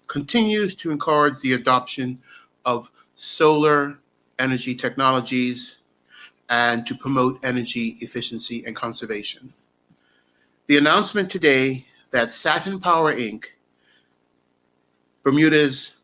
continues to encourage the adoption of solar energy technologies and to promote energy efficiency and conservation. The announcement today that Saturn Power Inc., Bermuda's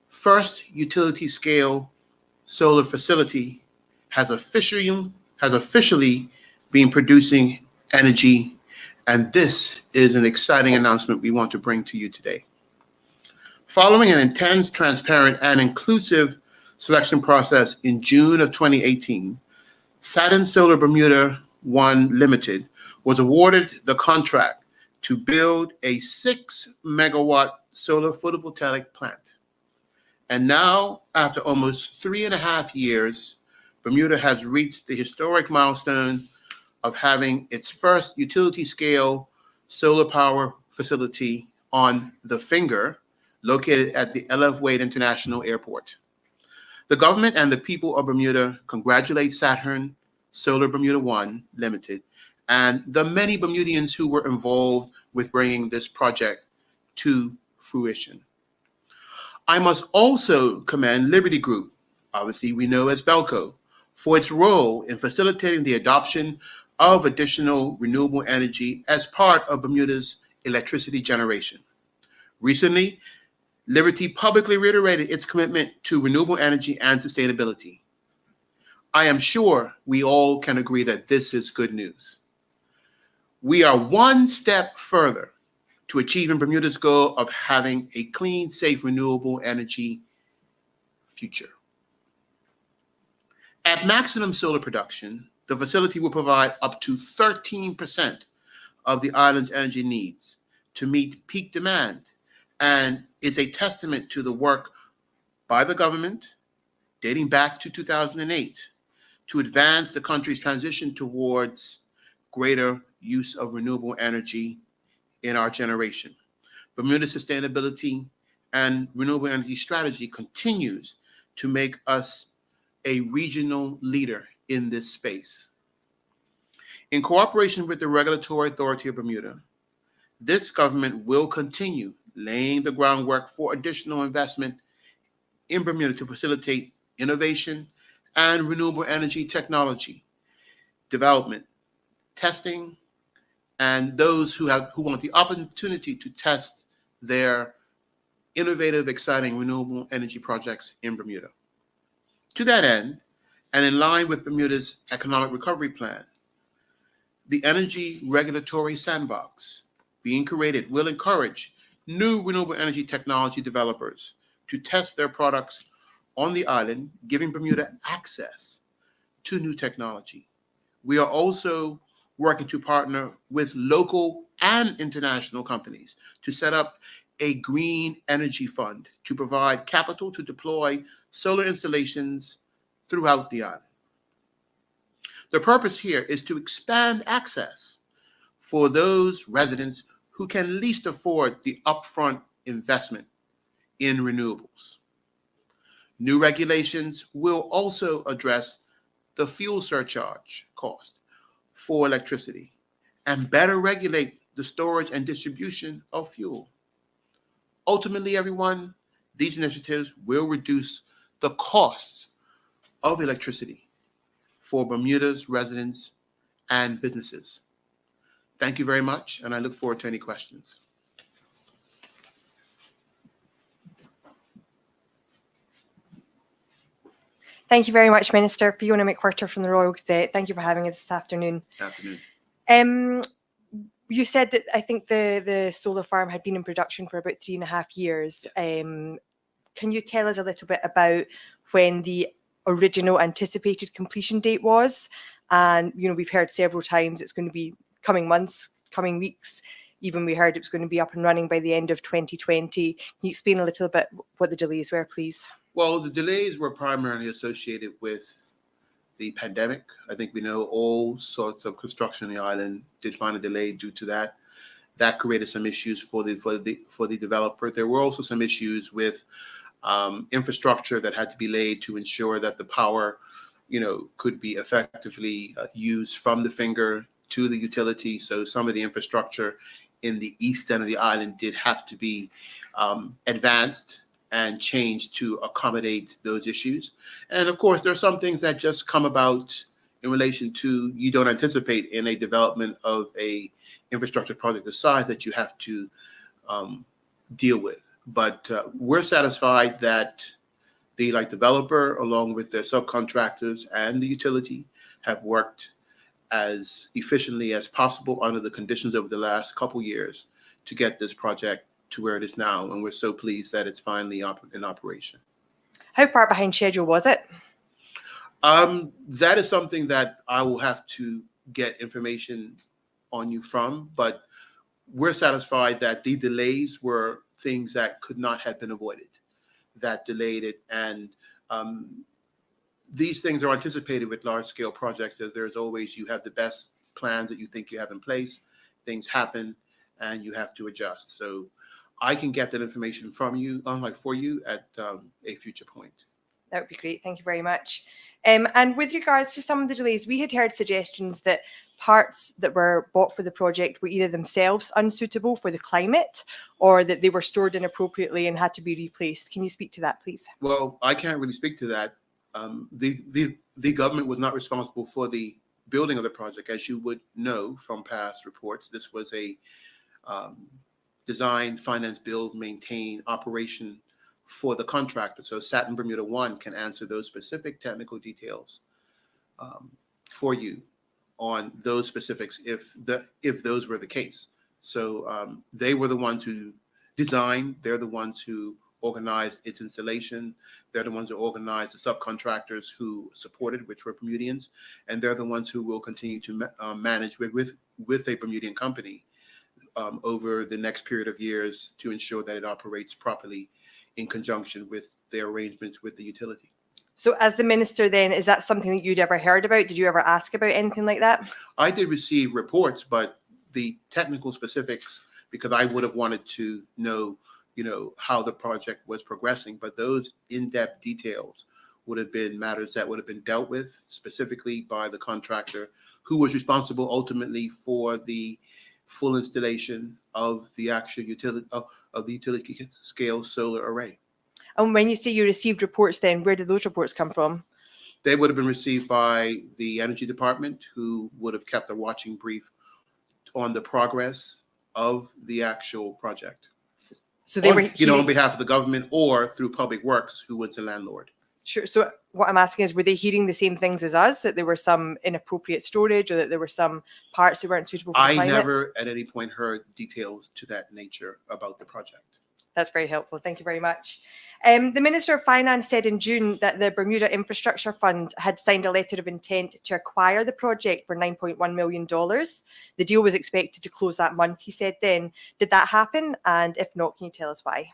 first utility-scale solar facility, has officially been producing energy, and this is an exciting announcement we want to bring to you today. Following an intense, transparent, and inclusive selection process in June of 2018, Saturn Solar Bermuda 1 Limited was awarded the contract to build a 6-megawatt solar photovoltaic plant. And now, after almost 3.5 years, Bermuda has reached the historic milestone of having its first utility-scale solar power facility on the Finger, located at the L.F. Wade International Airport. The government and the people of Bermuda congratulate Saturn Solar Bermuda 1 Limited and the many Bermudians who were involved with bringing this project to fruition. I must also commend Liberty Group, obviously we know as Belco, for its role in facilitating the adoption of additional renewable energy as part of Bermuda's electricity generation. Recently, Liberty publicly reiterated its commitment to renewable energy and sustainability. I am sure we all can agree that this is good news. We are one step further to achieving Bermuda's goal of having a clean, safe, renewable energy future. At maximum solar production, the facility will provide up to 13% of the island's energy needs to meet peak demand, and is a testament to the work by the government dating back to 2008 to advance the country's transition towards greater use of renewable energy in our generation. Bermuda's sustainability and renewable energy strategy continues to make us a regional leader in this space. In cooperation with the Regulatory Authority of Bermuda, this government will continue laying the groundwork for additional investment in Bermuda to facilitate innovation and renewable energy technology development, testing, and those who want the opportunity to test their innovative, exciting renewable energy projects in Bermuda. To that end, and in line with Bermuda's economic recovery plan, the Energy Regulatory Sandbox being created will encourage new renewable energy technology developers to test their products on the island, giving Bermuda access to new technology. We are also working to partner with local and international companies to set up a green energy fund to provide capital to deploy solar installations throughout the island. The purpose here is to expand access for those residents who can least afford the upfront investment in renewables. New regulations will also address the fuel surcharge cost for electricity and better regulate the storage and distribution of fuel. Ultimately, everyone, these initiatives will reduce the costs of electricity for Bermuda's residents and businesses. Thank you very much, and I look forward to any questions. Thank you very much, Minister. Fiona McWhirter from the Royal Gazette. Thank you for having us this afternoon. You said that I think the solar farm had been in production for about 3.5 years. Can you tell us a little bit about when the original anticipated completion date was? And, you know, we've heard several times it's going to be coming months, coming weeks. Even we heard it was going to be up and running by the end of 2020. Can you explain a little bit what the delays were, please? Well, the delays were primarily associated with the pandemic. I think we know all sorts of construction on the island did find a delay due to that. That created some issues for the developer. There were also some issues with infrastructure that had to be laid to ensure that the power, could be effectively used from the Finger to the utility. So some of the infrastructure in the east end of the island did have to be advanced and changed to accommodate those issues. And of course, there are some things that just come about in relation to you don't anticipate in a development of a infrastructure project this size that you have to deal with. But we're satisfied that the developer, along with their subcontractors and the utility, have worked as efficiently as possible under the conditions over the last couple years to get this project to where it is now. And we're so pleased that it's finally in operation. How far behind schedule was it? That is something that I will have to get information on you from, but we're satisfied that the delays were things that could not have been avoided, that delayed it. And these things are anticipated with large-scale projects, as there's always, you have the best plans that you think you have in place, things happen, and you have to adjust. So I can get that information from you, for you at a future point. That would be great. Thank you very much. And with regards to some of the delays, we had heard suggestions that parts that were bought for the project were either themselves unsuitable for the climate or that they were stored inappropriately and had to be replaced. Can you speak to that, please? Well, I can't really speak to that. The government was not responsible for the building of the project. As you would know from past reports, this was a design, finance, build, maintain, operation for the contractor. So Saturn Bermuda 1 can answer those specific technical details for you on those specifics if those were the case. So they were the ones who designed, they're the ones who organized its installation, they're the ones who organized the subcontractors who supported, which were Bermudians, and they're the ones who will continue to manage with a Bermudian company over the next period of years to ensure that it operates properly in conjunction with their arrangements with the utility. So as the minister then, is that something that you'd ever heard about? Did you ever ask about anything like that? I did receive reports, but the technical specifics, because I would have wanted to know, how the project was progressing, but those in-depth details would have been matters that would have been dealt with specifically by the contractor who was responsible ultimately for the full installation of the actual utility of the utility scale solar array. And when you say you received reports then, where did those reports come from? They would have been received by the Energy Department, who would have kept a watching brief on the progress of the actual project. So they were on behalf of the government or through Public Works, who was the landlord. Sure. So what I'm asking is, were they hearing the same things as us, that there were some inappropriate storage or that there were some parts that weren't suitable for the climate? I never at any point heard details to that nature about the project. That's very helpful. Thank you very much. The Minister of Finance said in June that the Bermuda Infrastructure Fund had signed a letter of intent to acquire the project for $9.1 million. The deal was expected to close that month, he said then. Did that happen? And if not, can you tell us why?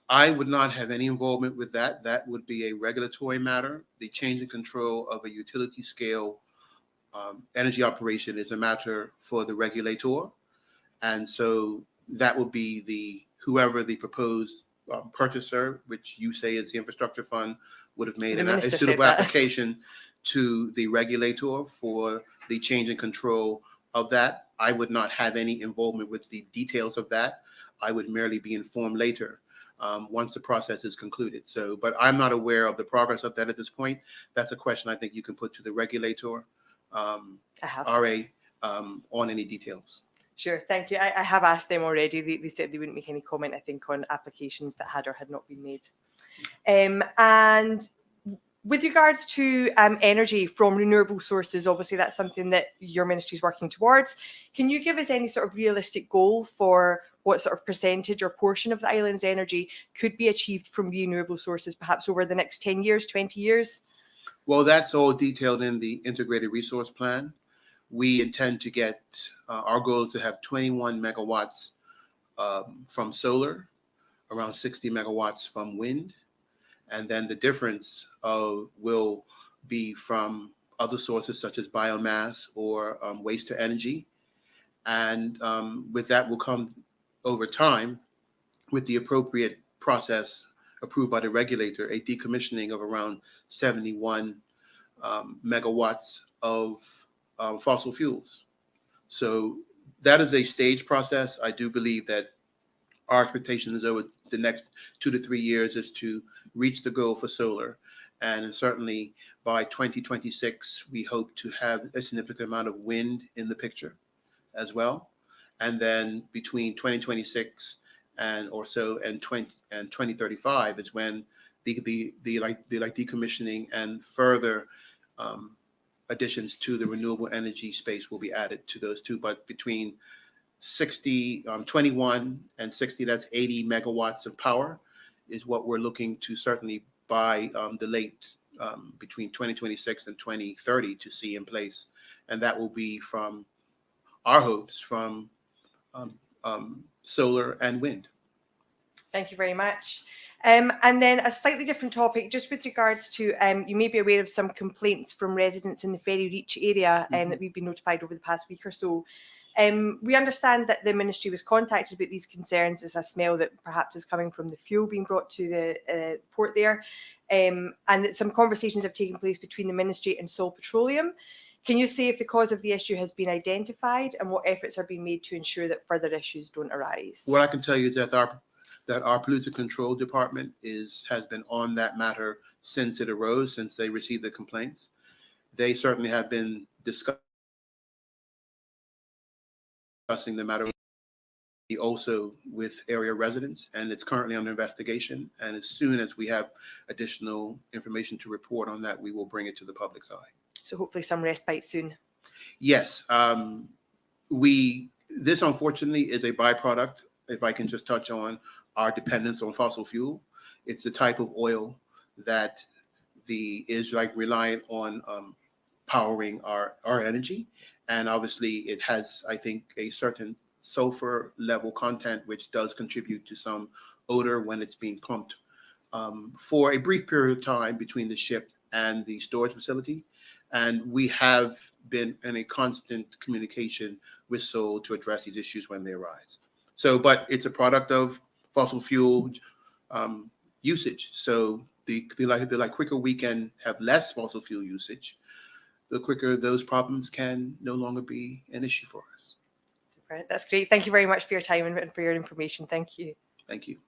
I would not have any involvement with that. That would be a regulatory matter. The change in control of a utility scale energy operation is a matter for the regulator. And so that would be whoever the proposed purchaser, which you say is the infrastructure fund, would have made a suitable application to the regulator for the change in control of that. I would not have any involvement with the details of that. I would merely be informed later once the process is concluded. So, but I'm not aware of the progress of that at this point. That's a question I think you can put to the regulator, RA, on any details. Sure, thank you. I have asked them already. They said they wouldn't make any comment, I think, on applications that had or had not been made. And with regards to energy from renewable sources, obviously that's something that your ministry is working towards. Can you give us any sort of realistic goal for what sort of percentage or portion of the island's energy could be achieved from renewable sources, perhaps over the next 10 years, 20 years? Well, that's all detailed in the integrated resource plan. We intend to get, our goal is to have 21 megawatts from solar, around 60 megawatts from wind, and then the difference will be from other sources such as biomass or waste to energy. And with that will come over time, with the appropriate process approved by the regulator, a decommissioning of around 71 megawatts of fossil fuels. So that is a staged process. I do believe that our expectation is the next 2 to 3 years is to reach the goal for solar. And certainly by 2026, we hope to have a significant amount of wind in the picture as well. And then between 2026 and 2035 is when the decommissioning and further additions to the renewable energy space will be added to those two. But between 21 and 60, that's 80 megawatts of power, is what we're looking to certainly by between 2026 and 2030 to see in place. And that will be from our hopes from solar and wind. Thank you very much. And then a slightly different topic, just with regards to, you may be aware of some complaints from residents in the Ferry Reach area that we've been notified over the past week or so. We understand that the ministry was contacted about these concerns as a smell that perhaps is coming from the fuel being brought to the port there, and that some conversations have taken place between the ministry and Sol Petroleum. Can you say if the cause of the issue has been identified and what efforts are being made to ensure that further issues don't arise? What I can tell you is that our pollution control department has been on that matter since it arose, since they received the complaints. They certainly have been discussing the matter also with area residents, and it's currently under investigation. And as soon as we have additional information to report on that, we will bring it to the public's eye. So hopefully some respite soon. Yes, this unfortunately is a byproduct, if I can just touch on our dependence on fossil fuel. It's the type of oil that is reliant on powering our energy. And obviously it has, I think, a certain sulfur level content, which does contribute to some odor when it's being pumped for a brief period of time between the ship and the storage facility. And we have been in a constant communication with Sol to address these issues when they arise. So, but it's a product of fossil fuel usage. So the quicker we can have less fossil fuel usage, the quicker those problems can no longer be an issue for us. Super. That's great. Thank you very much for your time and for your information. Thank you. Thank you.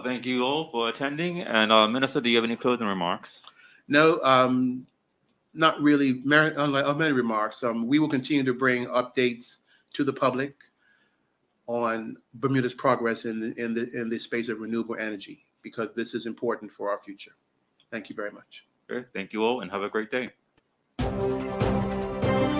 Thank you all for attending. And Minister, do you have any closing remarks? No, not really. Many remarks. We will continue to bring updates to the public on Bermuda's progress in the space of renewable energy, because this is important for our future. Thank you very much. Okay, thank you all and have a great day.